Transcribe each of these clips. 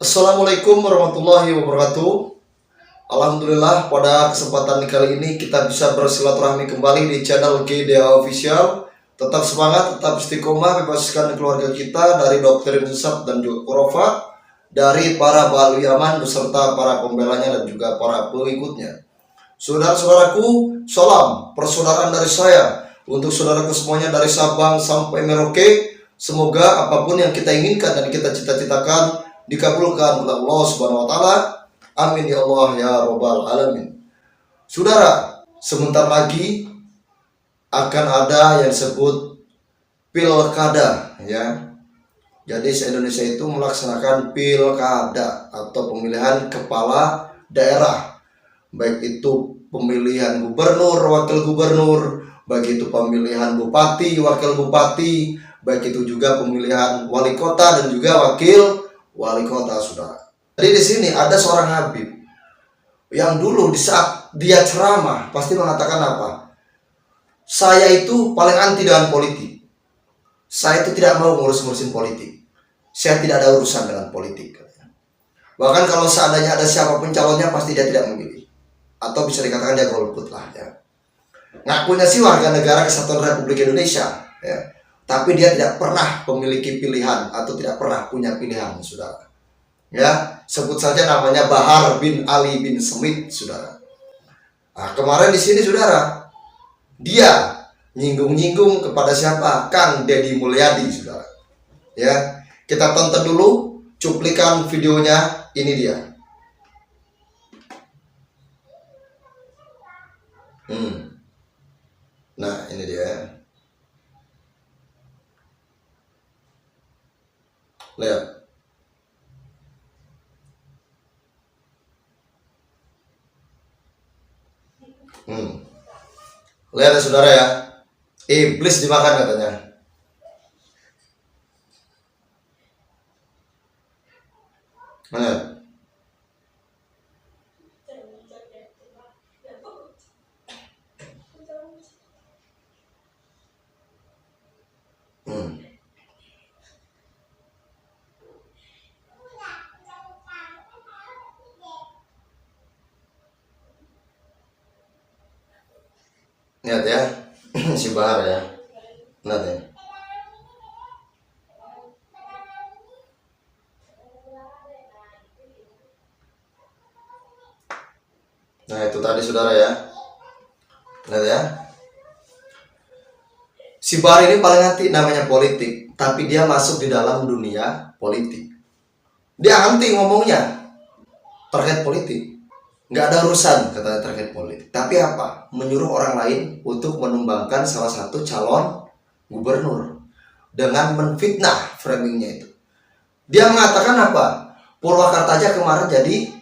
Assalamualaikum warahmatullahi wabarakatuh. Alhamdulillah pada kesempatan kali ini kita bisa bersilaturahmi kembali di channel GDA Official. Tetap semangat, tetap istiqomah, bebaskan keluarga kita dari doktrin sesat dan juga khurafat, dari para balui aman beserta para pembelanya dan juga para pengikutnya. Saudara-saudaraku, salam persaudaraan dari saya untuk saudaraku semuanya dari Sabang sampai Merauke. Semoga apapun yang kita inginkan dan kita cita-citakan dikabulkan oleh Allah Subhanahu wa taala. Amin ya Allah ya Rabbal alamin. Saudara, sebentar lagi akan ada yang disebut pilkada ya. Jadi se-Indonesia itu melaksanakan pilkada atau pemilihan kepala daerah. Baik itu pemilihan gubernur, wakil gubernur, baik itu pemilihan bupati, wakil bupati, baik itu juga pemilihan wali kota dan juga wakil wali kota, saudara. Jadi di sini ada seorang Habib yang dulu di saat dia ceramah pasti mengatakan apa? Saya itu paling anti dengan politik. Saya itu tidak mau ngurus-ngurusin politik. Saya tidak ada urusan dengan politik. Bahkan kalau seandainya ada siapapun calonnya pasti dia tidak memilih. Atau bisa dikatakan dia golput lah ya. Ngakunya sih warga negara Kesatuan Republik Indonesia ya. Tapi dia tidak pernah memiliki pilihan atau tidak pernah punya pilihan, saudara. Ya, sebut saja namanya Bahar bin Ali bin Smith, saudara. Nah, kemarin di sini, saudara, dia nyinggung-nyinggung kepada siapa? Kang Deddy Mulyadi, saudara. Ya, kita tonton dulu cuplikan videonya. Ini dia. Nah, ini dia. Lihat. Lihat ya saudara ya. Iblis dimakan katanya. Mana? Lihat ya, si Bahar ya. Lihat ya. Nah itu tadi saudara ya. Lihat ya. Si Bahar ini paling anti namanya politik, tapi dia masuk di dalam dunia politik. Dia anti ngomongnya terkait politik. Nggak ada urusan katanya terkait politik. Tapi apa? Menyuruh orang lain untuk menumbangkan salah satu calon gubernur dengan menfitnah framingnya itu. Dia mengatakan apa? Purwakarta aja kemarin jadi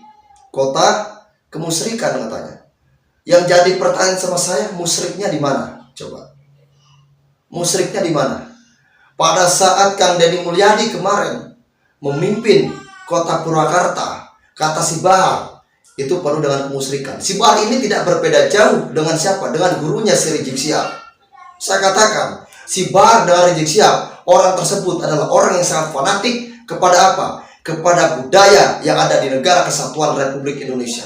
kota kemusyrikan katanya. Yang jadi pertanyaan sama saya, musyriknya di mana? Coba. Musyriknya di mana? Pada saat Kang Deddy Mulyadi kemarin memimpin kota Purwakarta, kata si Bahar, itu penuh dengan kemusyrikan. Si Bahar ini tidak berbeda jauh dengan siapa? Dengan gurunya si Rizik Syihab. Saya katakan, si Bahar dengan Rizik Syihab, orang tersebut adalah orang yang sangat fanatik kepada apa? Kepada budaya yang ada di negara Kesatuan Republik Indonesia.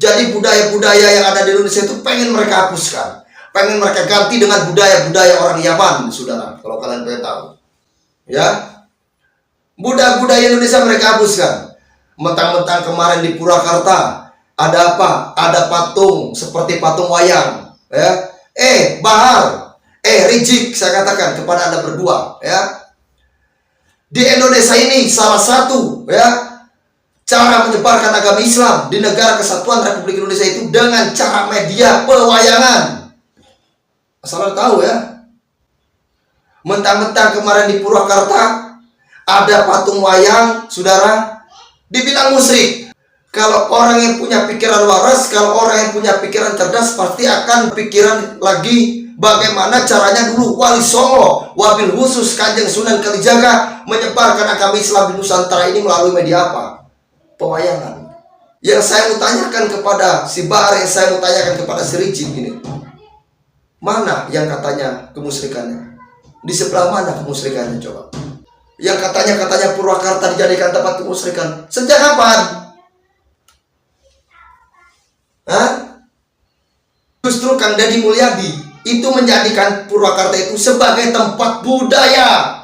Jadi budaya-budaya yang ada di Indonesia itu pengen mereka hapuskan. Pengen mereka ganti dengan budaya-budaya orang Yaman, saudara. Kalau kalian pengen tahu. Ya. Budaya-budaya Indonesia mereka hapuskan. Mentang-mentang kemarin di Purwakarta ada apa? Ada patung seperti patung wayang, ya. Bahar, Rizik, saya katakan kepada Anda berdua, ya. Di Indonesia ini salah satu, ya, cara menyebarkan agama Islam di negara Kesatuan Republik Indonesia itu dengan cara media pewayangan. Asal tahu ya. Mentang-mentang kemarin di Purwakarta ada patung wayang, saudara. Dibilang musyrik. Kalau orang yang punya pikiran waras, kalau orang yang punya pikiran cerdas, pasti akan pikiran lagi bagaimana caranya dulu Wali Songo, wabil khusus Kanjeng Sunan Kalijaga menyebarkan agama Islam di Nusantara ini melalui media apa? Pewayangan. Yang saya mau tanyakan kepada si Bahar, yang saya mau tanyakan kepada si Rizik ini, mana yang katanya kemusyrikannya? Di sebelah mana kemusyrikannya coba? yang katanya Purwakarta dijadikan tempat kemusyrikan. Sejak kapan? Hah? Justru Kang Deddy Mulyadi itu menjadikan Purwakarta itu sebagai tempat budaya.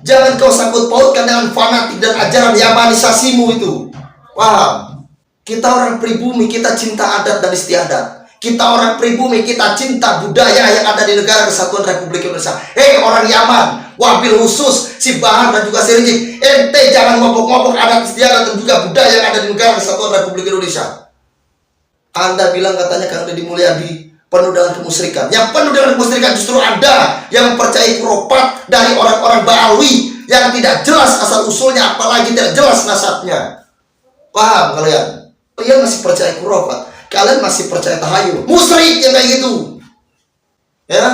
Jangan kau sangkut pautkan dengan fanatik dan ajaran Yamanisasimu itu. Paham? Kita orang pribumi, kita cinta adat dan istiadat. Kita orang pribumi, kita cinta budaya yang ada di negara Kesatuan Republik Indonesia. Hei orang Yaman, wabil khusus si Bahar dan juga si Rizik, ente jangan ngobok-ngobok adat istiadat dan juga budaya yang ada di negara Kesatuan Republik Indonesia. Anda bilang katanya Kang Deddy Mulyadi penuh dengan kemusyrikan. Yang penuh dengan kemusyrikan justru Anda yang mempercayai khurafat dari orang-orang Ba'alwi yang tidak jelas asal usulnya, apalagi tidak jelas nasabnya. Paham kalian? Kalian masih percaya khurafat, kalian masih percaya tahayul. Musyrik yang kayak gitu. Ya.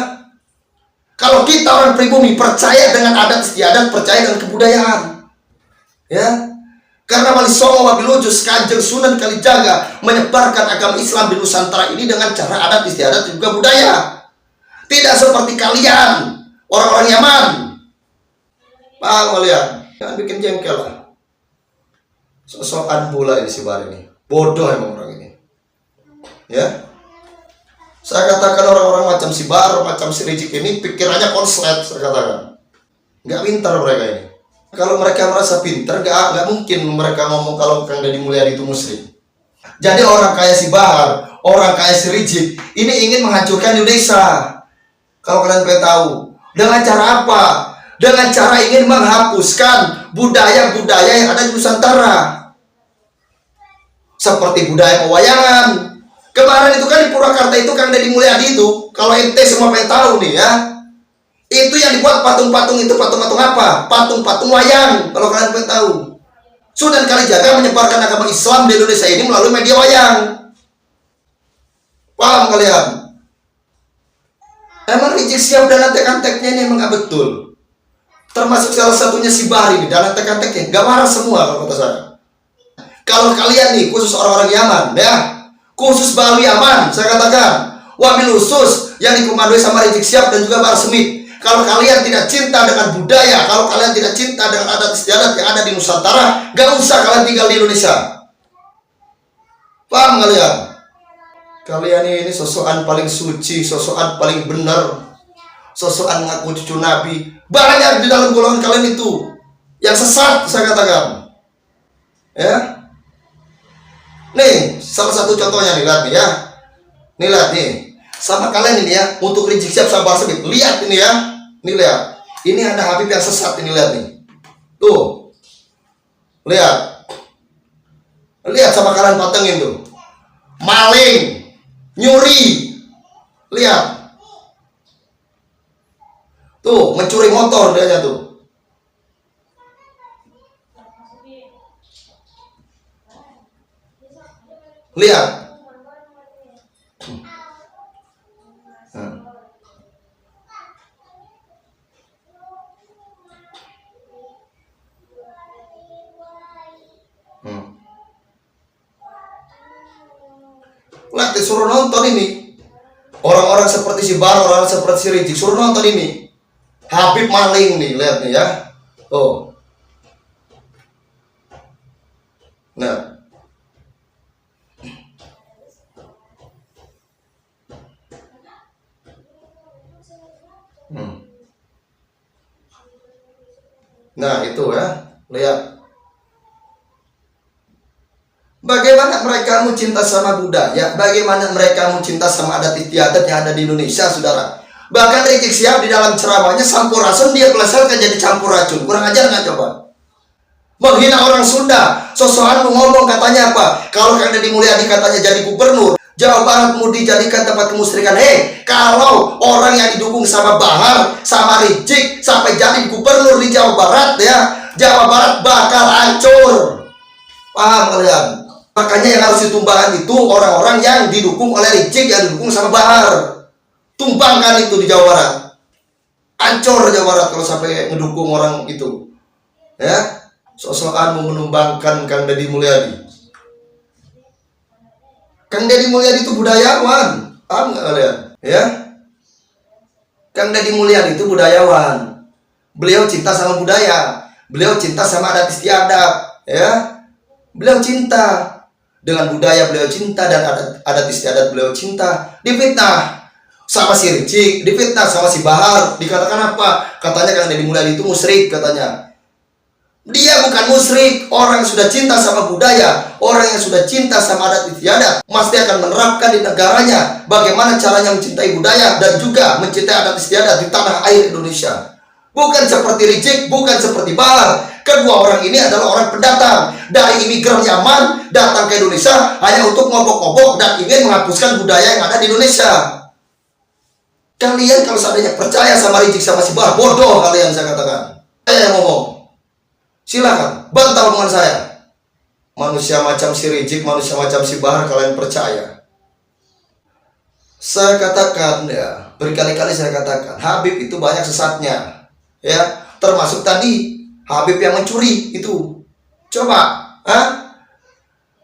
Kalau kita orang pribumi percaya dengan adat istiadat, percaya dengan kebudayaan. Ya. Karena Wali Songo Wabil Khusus Kanjeng Sunan Kalijaga menyebarkan agama Islam di Nusantara ini dengan cara adat istiadat juga budaya. Tidak seperti kalian, orang-orang Yaman. Paham kalian? Jangan bikin jengkel lah. Sosokan pula ini si Bar ini. Bodoh emang orang ini. Ya. Saya katakan orang-orang macam si Bar, macam si Rizik ini pikirannya konslet, saya katakan. Nggak pintar mereka ini. Kalau mereka merasa pintar, nggak mungkin mereka ngomong kalau Kang Deddy Mulyadi itu musyrik. Jadi orang kayak si Bahar, orang kayak si Rizik, ini ingin menghancurkan Indonesia. Kalau kalian pengen tahu, dengan cara apa? Dengan cara ingin menghapuskan budaya-budaya yang ada di Nusantara. Seperti budaya pewayangan. Kemarin itu kan di Purwakarta itu Kang Deddy Mulyadi itu, kalau ente semua pengen tahu nih ya, itu yang dibuat patung-patung itu patung-patung apa? Patung-patung wayang. Kalau kalian pengen tahu, Sunan Kalijaga menyebarkan agama Islam di Indonesia ini melalui media wayang. Paham kalian? Emang Rizik Syihab dan antek-anteknya ini emang gak betul. Termasuk salah satunya si Bahar ini dan antek-anteknya gak waras semua kalau kata saya. Kalau kalian nih khusus orang-orang Yaman ya, khusus Bali Yaman, saya katakan wabil khusus yang dikomandoi sama Rizik Syihab dan juga Bahar Smith. Kalau kalian tidak cinta dengan budaya, kalau kalian tidak cinta dengan adat istiadat yang ada di Nusantara, gak usah kalian tinggal di Indonesia. Paham kalian? Kalian ini sosokan paling suci, sosokan paling benar, sosokan ngaku cucu Nabi. Banyak di dalam golongan kalian itu yang sesat, saya katakan. Ya. Nih, salah satu contohnya nih, lihat nih ya. Nih lihat nih. Sama kalian ini ya, untuk Rizik Syihab sama Bahar Smith. Lihat ini ya. Nih lihat. Ini ada Habib yang sesat ini, lihat nih. Tuh. Lihat. Lihat sama kalian pantengin tuh. Maling, nyuri. Lihat. Tuh, mencuri motor dia tuh. Lihat. Lihat, disuruh nonton ini. Orang-orang seperti si Bar, orang seperti si Rizik, suruh nonton ini. Habib maling nih, lihat nih ya. Oh. Nah. Nah, itu ya. Lihat. Bagaimana mereka mau cinta sama budaya, bagaimana mereka mau cinta sama adat istiadat yang ada di Indonesia, saudara. Bahkan Rizik Syihab di dalam ceramahnya sampurasun dia pelesetkan jadi campur racun. Kurang ajar nggak coba? Menghina orang Sunda. Sosokan ngomong katanya apa? Kalau Kang Deddy Mulyadi katanya jadi gubernur Jawa Barat mau dijadikan tempat kemusyrikan. Kalau orang yang didukung sama Bahar, sama Rizik sampai jadi gubernur di Jawa Barat ya, Jawa Barat bakal hancur. Paham kalian? Makanya yang harus ditumbangkan itu orang-orang yang didukung oleh Rizik, yang didukung sama Bahar. Tumbangkan itu di Jawa Barat. Hancur Jawa Barat kalau sampai ngedukung orang itu. Ya, sosokan mau menumbangkan Kang Deddy Mulyadi. Kang Deddy Mulyadi itu budayawan. Paham nggak kalian? Ya, Kang Deddy Mulyadi itu budayawan. Beliau cinta sama budaya, beliau cinta sama adat istiadat, ya. Beliau cinta dengan budaya, beliau cinta dan adat istiadat beliau cinta. Difitnah sama si Ricik, difitnah sama si Bahar. Dikatakan apa? Katanya Kang Deddy Mulyadi itu musyrik katanya. Dia bukan musyrik. Orang yang sudah cinta sama budaya, orang yang sudah cinta sama adat istiadat, pasti akan menerapkan di negaranya bagaimana caranya mencintai budaya dan juga mencintai adat istiadat di tanah air Indonesia. Bukan seperti Ricik, bukan seperti Bahar. Kedua orang ini adalah orang pendatang dari imigran Yaman, datang ke Indonesia hanya untuk ngobok-ngobok dan ingin menghapuskan budaya yang ada di Indonesia. Kalian kalau seandainya percaya sama Ricik sama si Bahar, bodoh kalian, saya katakan. Saya yang ngomong. Silakan bantah omongan saya. Manusia macam si Ricik, manusia macam si Bahar, kalian percaya? Saya katakan ya, berkali-kali saya katakan, Habib itu banyak sesatnya. Ya, termasuk tadi Habib yang mencuri itu. Coba,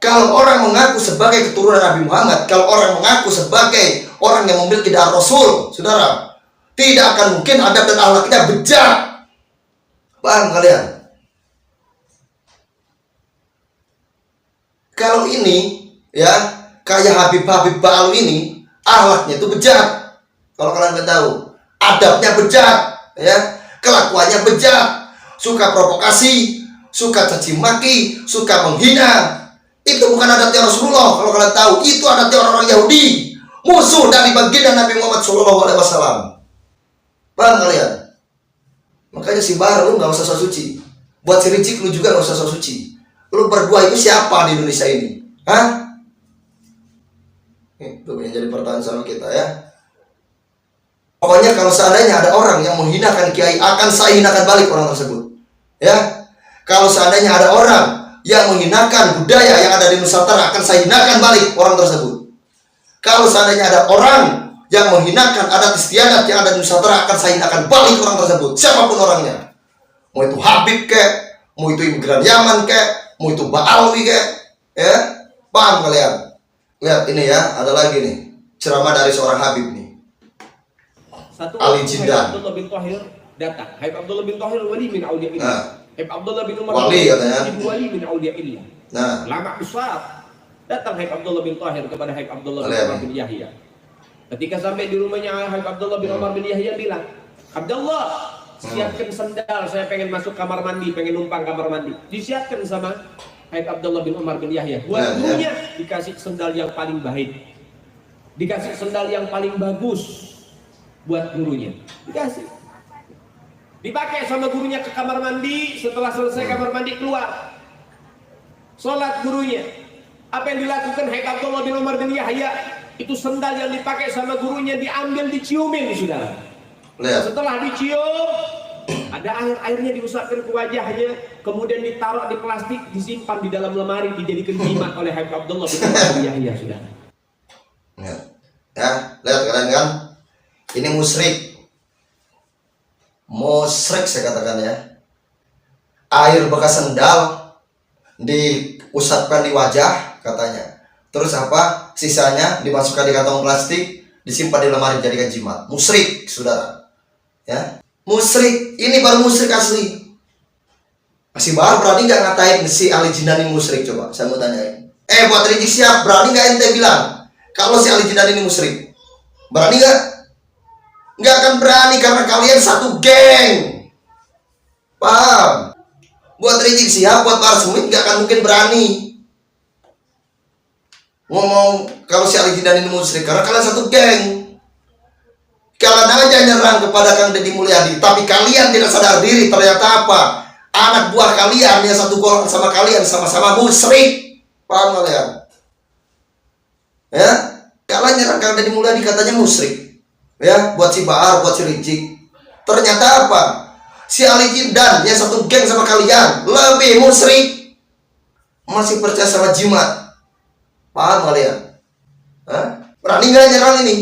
kalau orang mengaku sebagai keturunan Nabi Muhammad, kalau orang mengaku sebagai orang yang memilki darah Rasul, saudara, tidak akan mungkin adab dan akhlaknya bejat. Paham kalian? Kalau ini, ya, kayak Habib Ba'alu ini, akhlaknya itu bejat. Kalau kalian nggak tahu, adabnya bejat, ya. Kelakuannya bejat, suka provokasi, suka caci maki, suka menghina. Itu bukan adatnya Rasulullah. Kalau kalian tahu, itu adatnya orang-orang Yahudi, musuh dari baginda Nabi Muhammad SAW. Paham kalian? Makanya si Bahar, lu nggak usah so suci. Buat si Ricik, lu juga nggak usah so suci. Lu berdua itu siapa di Indonesia ini? Itu yang jadi pertanyaan sama kita, ya. Pokoknya kalau seandainya ada orang yang menghinakan kiai, akan saya hinakan balik orang tersebut. Ya, kalau seandainya ada orang yang menghinakan budaya yang ada di Nusantara, akan saya hinakan balik orang tersebut. Kalau seandainya ada orang yang menghinakan adat istiadat yang ada di Nusantara, akan saya hinakan balik orang tersebut, siapapun orangnya. Mau itu Habib kek, mau itu imigran Yaman kek, mau itu Ba'alwi kek, ya. Paham kalian? Lihat ini ya, ada lagi nih ceramah dari seorang Habib nih. Satu Ali Jindan. Abdullah bin Thahir datang. Habib Abdullah bin Thahir wali min auliya illah. Habib Abdullah bin Umar wali katanya. Wali min auliya illah. Nah, lama besar. Datang Habib Abdullah bin Thahir kepada Habib Abdullah bin Umar bin Yahya. Ketika sampai di rumahnya Habib Abdullah bin Umar bin Yahya bilang, "Abdullah, siapkan sendal, saya pengen masuk kamar mandi, pengen numpang kamar mandi." Disiapkan sama Habib Abdullah bin Umar bin Yahya. Buat gurunya dikasih sendal yang paling baik. Dikasih sendal yang paling bagus. Buat gurunya dikasih, dipakai sama gurunya ke kamar mandi. Setelah selesai kamar mandi keluar, sholat gurunya. Apa yang dilakukan Habib Abdullah bin Umar bin Yahya? Itu sendal yang dipakai sama gurunya diambil, diciumin, saudara. Setelah dicium, ada airnya diusapkan ke wajahnya, kemudian ditaruh di plastik, disimpan di dalam lemari, dijadikan jimat oleh Habib Abdullah bin Umar bin Yahya, saudara. Ya, lihat kalian kan? Ini musyrik saya katakan ya. Air bekas sendal diusapkan di wajah katanya. Terus apa? Sisanya dimasukkan di kantong plastik, disimpan di lemari, dijadikan jimat. Musyrik, saudara. Ya, musyrik. Ini baru musyrik asli. Masih Bahar berani nggak ngatain si Ali Jindan ini musyrik? Coba saya mau tanyain. Buat Ricik siap, berani nggak ente bilang kalau si Ali Jindan ini musyrik? Berani nggak? Nggak akan berani karena kalian satu geng. Paham? Buat Ricik siap, buat Bahar Smith nggak akan mungkin berani ngomong kalau si Ali Jindan ini musyrik karena kalian satu geng. Kalian aja nyerang kepada Kang Deddy Mulyadi, tapi kalian tidak sadar diri. Ternyata apa? Anak buah kalian yang satu golongan sama kalian sama-sama musyrik. Paham kalian? Ya, kalian nyerang Kang Deddy Mulyadi katanya musyrik. Ya, buat si Bahar, buat si Ricik. Ternyata apa? Si Ali Jindan yang satu geng sama kalian lebih musyrik, masih percaya sama jimat. Paham kalian? Berani nggak nyerang ini?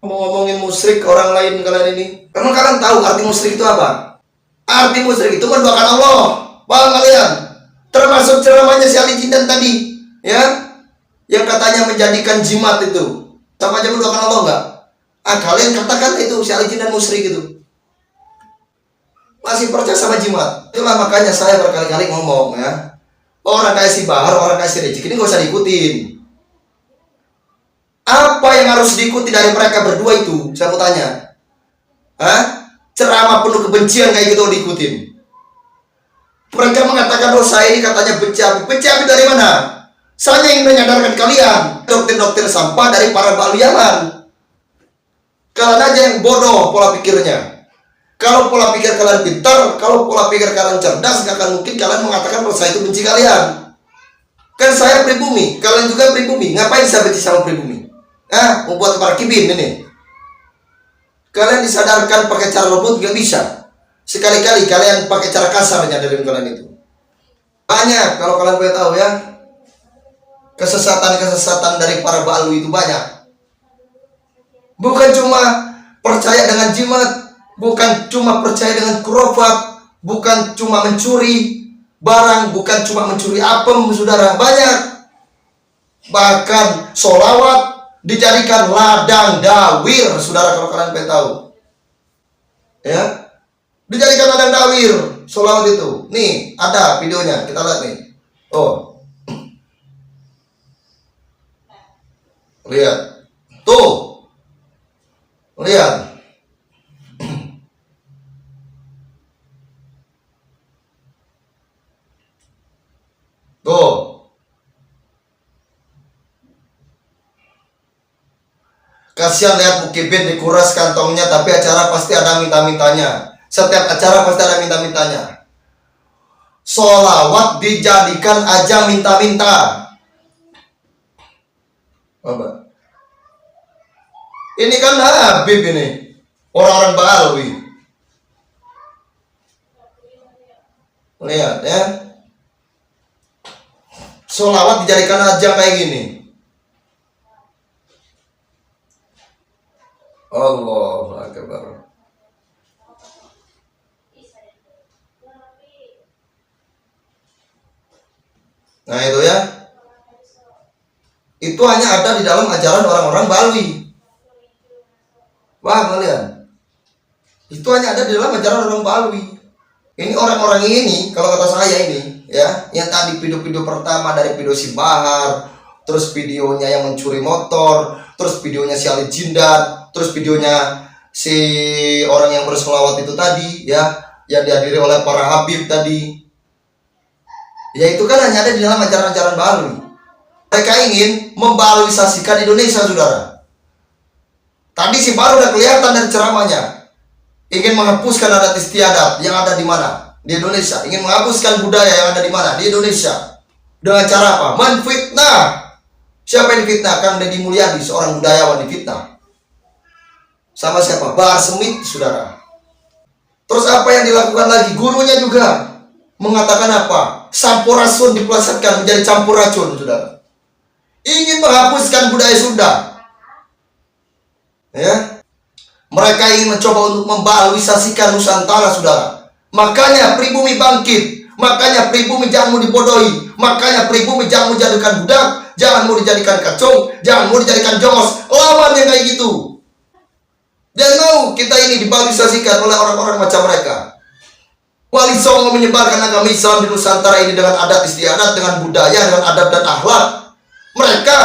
Ngomongin musyrik ke orang lain kalian ini. Emang kalian tahu arti musyrik itu apa? Arti musyrik itu menduakan Allah. Paham kalian? Termasuk ceramahnya si Ali Jindan tadi, ya, yang katanya menjadikan jimat itu sama aja menduakan Allah enggak? Kalian katakan itu si Ali Jindan musyrik itu. Masih percaya sama jimat. Itulah makanya saya berkali-kali ngomong ya. Orang kayak si Bahar, orang kayak si Rizik ini gak usah diikutin. Apa yang harus diikuti dari mereka berdua itu? Saya mau tanya. Hah? Ceramah penuh kebencian kayak gitu diikutin. Mereka mengatakan saya ini katanya benci api. Benci api dari mana? Saya ingin menyadarkan kalian. Doktrin-doktrin sampah dari para Ba'al Yaman. Kalian aja yang bodoh pola pikirnya. Kalau pola pikir kalian pintar, kalau pola pikir kalian cerdas, gak akan mungkin kalian mengatakan kalau saya itu benci kalian. Kan saya pribumi, kalian juga pribumi. Ngapain saya benci sama pribumi? Membuat parkibin ini. Kalian disadarkan pakai cara lembut gak bisa. Sekali-kali kalian pakai cara kasar nyadarin kalian itu. Banyak kalau kalian boleh tahu ya. Kesesatan-kesesatan dari para Ba'alwi itu banyak. Bukan cuma percaya dengan jimat, bukan cuma percaya dengan kurofat, bukan cuma mencuri barang, bukan cuma mencuri apem, saudara. Banyak. Bahkan sholawat dijadikan ladang dawir, saudara, kalau kalian pengen tahu. Ya, dijadikan ladang dawir, sholawat itu. Nih, ada videonya, kita lihat nih. Oh, lihat. Tuh, lihat. Tuh. Kasihan lihat Mukibin dikuras kantongnya, tapi acara pasti ada minta-mintanya. Setiap acara pasti ada minta-mintanya. Sholawat dijadikan ajang minta-minta. Apa? Ini kan Habib ini. Orang-orang Ba'alwi. Lihat ya. Sholawat dijadikan ajang kayak gini. Allahu Akbar. Nah itu ya. Itu hanya ada di dalam ajaran orang-orang Ba'alwi. Wah kalian. Itu hanya ada di dalam ajaran orang Ba'alwi. Ini orang-orang ini, kalau kata saya ini, ya, yang tadi video-video pertama dari video si Bahar, terus videonya yang mencuri motor, terus videonya si Ali Jindan, terus videonya si orang yang bersolawat itu tadi, ya, yang dihadiri oleh para Habib tadi. Ya itu kan hanya ada di dalam ajaran-ajaran Ba'alwi. Mereka ingin memba'alwisasikan Indonesia, saudara. Tadi si Bahar udah kelihatan dari ceramahnya. Ingin menghapuskan adat istiadat yang ada di mana? Di Indonesia. Ingin menghapuskan budaya yang ada di mana? Di Indonesia. Dengan cara apa? Menfitnah. Siapa yang difitnah? Kang Deddy Mulyadi, seorang budayawan, difitnah. Sama siapa? Bahar Smith, saudara. Terus apa yang dilakukan lagi? Gurunya juga mengatakan apa? Sampurasun dipelesetkan menjadi campur racun, saudara. Ingin menghapuskan budaya Sunda. Ya. Mereka ingin mencoba untuk memba'alwisasikan Nusantara, saudara. Makanya pribumi bangkit. Makanya pribumi jangan mau dibodohi. Makanya pribumi jangan mau dijadikan budak. Jangan mau dijadikan kacung. Jangan mau dijadikan jongos. Lawan yang kayak gitu. Jangan mau kita ini diba'alwisasikan oleh orang-orang macam mereka. Wali Songo menyebarkan agama Islam di Nusantara ini dengan adat istiadat, dengan budaya, dengan adab dan akhlak. Mereka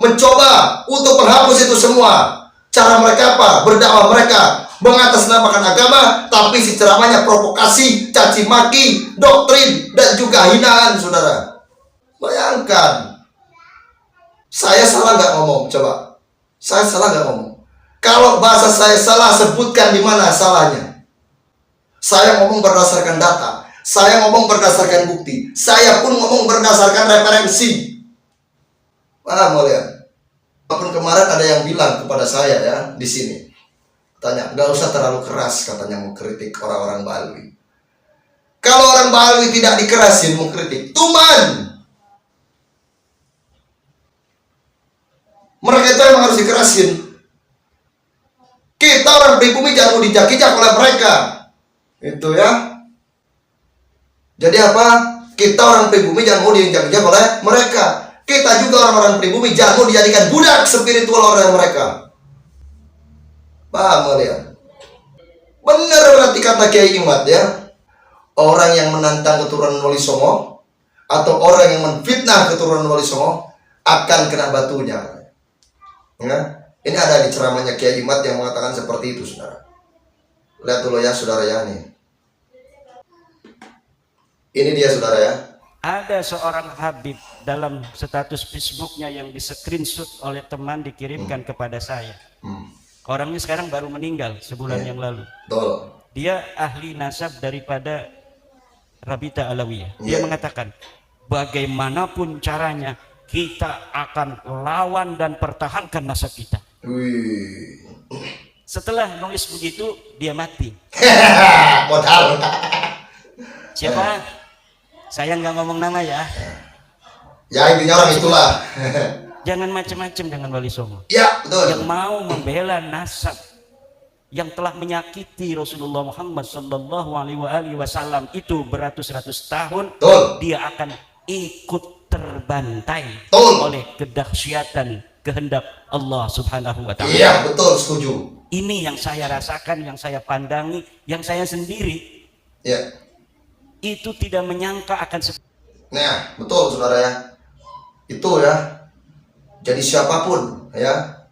mencoba untuk menghapus itu semua. Cara mereka apa? Berdakwah mereka mengatasnamakan agama, tapi si ceramahnya provokasi, caci maki, doktrin, dan juga hinaan, saudara. Bayangkan. Saya salah nggak ngomong? Coba. Saya salah nggak ngomong? Kalau bahasa saya salah, sebutkan di mana salahnya. Saya ngomong berdasarkan data. Saya ngomong berdasarkan bukti. Saya pun ngomong berdasarkan referensi. Paham kalian? Walaupun kemarin ada yang bilang kepada saya ya di sini, tanya, nggak usah terlalu keras katanya mengkritik orang-orang Ba'alwi. Kalau orang Ba'alwi tidak dikerasin mengkritik, tuman. Mereka itu yang harus dikerasin. Kita orang pribumi jangan mau dijaki-jak oleh mereka. Itu ya. Jadi apa? Kita orang pribumi jangan mau dijaki-jak oleh mereka. Kita juga orang-orang pribumi jangan mau dijadikan budak spiritual oleh mereka. Paham kalian? Benar berarti kata Kiai Imad ya. orang yang menantang keturunan Wali Songo atau orang yang menfitnah keturunan Wali Songo akan kena batunya. Ya. Ini ada di ceramahnya Kiai Imad yang mengatakan seperti itu, saudara. Lihat dulu ya, saudara ya, nih. Ini dia, saudara ya. Ada seorang Habib dalam status Facebooknya yang di screenshot oleh teman dikirimkan kepada saya. Orangnya sekarang baru meninggal sebulan yang lalu. Betul. Dia ahli nasab daripada Rabita Alawiyah. Dia mengatakan, bagaimanapun caranya kita akan lawan dan pertahankan nasab kita. Wih. Setelah nulis begitu, dia mati. Modal. Siapa? Saya nggak ngomong nama ya. Ya, intinya orang itulah. Jangan macam-macam dengan Wali Songo. Ya, betul. Yang mau membela nasab yang telah menyakiti Rasulullah Muhammad Sallallahu Alaihi Wasallam itu beratus-ratus tahun, Betul. dia akan ikut terbantai Betul. oleh kedahsyatan kehendak Allah Subhanahu wa Ta'ala. Iya, betul, setuju. Ini yang saya rasakan, yang saya pandangi, yang saya sendiri Ya. itu tidak menyangka akan Nah, betul, saudara ya. Itu ya. Jadi siapapun ya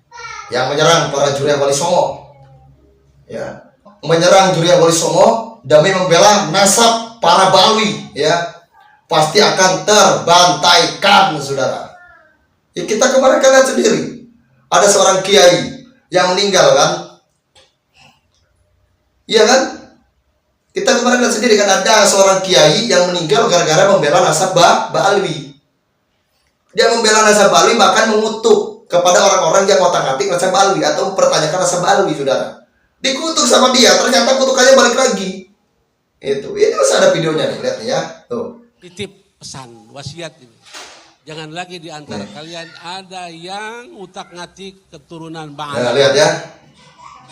yang menyerang para juriah Wali Songo, ya, menyerang juriah Wali Songo demi membela nasab para Balawi, ya, pasti akan terbantaikan, saudara. Ya, kita kemarin kan lihat sendiri, ada seorang kiai yang meninggal kan, iya kan? Kita kemarin lihat sendiri kan, ada seorang kiai yang meninggal gara-gara membela nasab Balawi. Dia membela nasab Balawi, bahkan mengutuk kepada orang-orang yang ngotak-ngatik nasab Balawi atau mempertanyakan nasab Balawi, saudara. Dikutuk sama dia, ternyata kutukannya balik lagi. Itu, ini masih ada videonya nih, lihat nih ya. Tuh. Titip pesan wasiat ini. Jangan lagi di antara kalian ada yang utak-ngatik keturunan Nah, Ba'al. lihat ya.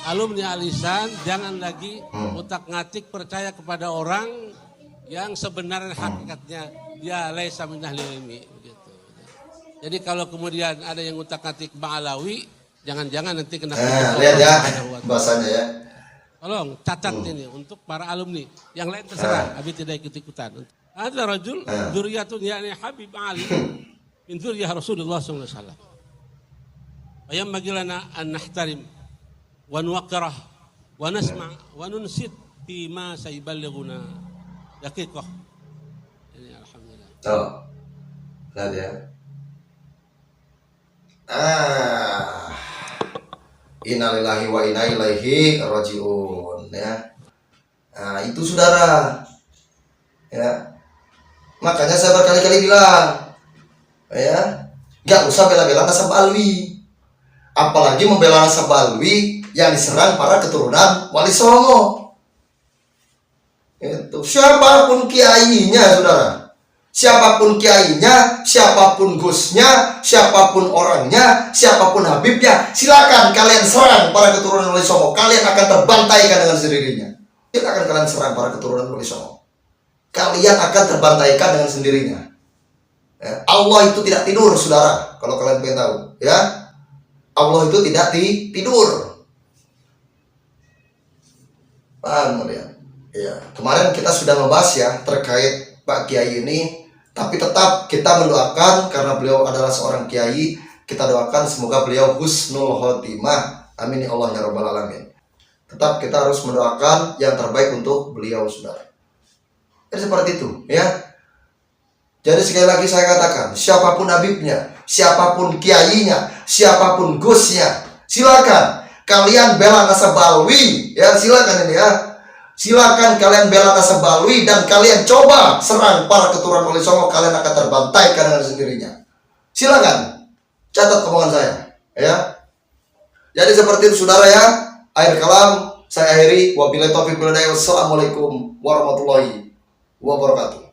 Alumni Alisan jangan lagi utak-ngatik percaya kepada orang yang sebenarnya hakikatnya dia laisa min ahli ilmi gitu. Jadi kalau kemudian ada yang utak-ngatik Ba'alawi, jangan-jangan nanti kena Lihat ya bahasanya ya. Tolong catat ini untuk para alumni. Yang lain terserah, Abi tidak ikut-ikutan. Ada rajul dzurriyyatun yani Habib Ali min dzurriyyah Rasulullah sallallahu alaihi wasallam. Ayam bagilana an nahtarim wa nuwaqqirah wa nasma wa nunsit bima sayballighuna daqiqah. Ini alhamdulillah. Tuh. Lihat ya. Innalillahi wa inna ilaihi rajiun, ya. Nah, itu saudara. Ya. Makanya saya berkali-kali bilang, ya, nggak usah bela-bela nasab Balawi. Apalagi membela nasab Balawi yang diserang para keturunan Wali Songo. Itu siapapun kiainya, saudara. Siapapun kiainya, siapapun gusnya, siapapun orangnya, siapapun habibnya, silakan kalian serang para keturunan Wali Songo. Kalian akan terbantaikan dengan sendirinya. Silakan kalian serang para keturunan Wali Songo. Kalian akan terbantaikan dengan sendirinya. Ya, Allah itu tidak tidur, saudara. Kalau kalian pengen tahu, ya, Allah itu tidak tidur. Paham kalian? Ya, kemarin kita sudah membahas ya terkait Pak Kiai ini. Tapi tetap kita mendoakan karena beliau adalah seorang kiai, kita doakan semoga beliau husnul khotimah. Amin ya Allah ya rabbal alamin. Tetap kita harus mendoakan yang terbaik untuk beliau, saudara. Jadi seperti itu, ya. Jadi sekali lagi saya katakan, siapapun habibnya, siapapun kiainya, siapapun gusnya, silakan kalian bela nasab Balawi, ya, silakan ini ya. Silakan kalian bela nasab Balawi dan kalian coba serang para keturunan Wali Songo, kalian akan terbantaikan dengan sendirinya. Silakan. Catat omongan saya, ya. Jadi seperti itu, saudara ya. Akhir kalam saya akhiri, wabillahi taufiq wal hidayah. Wassalamualaikum warahmatullahi wabarakatuh.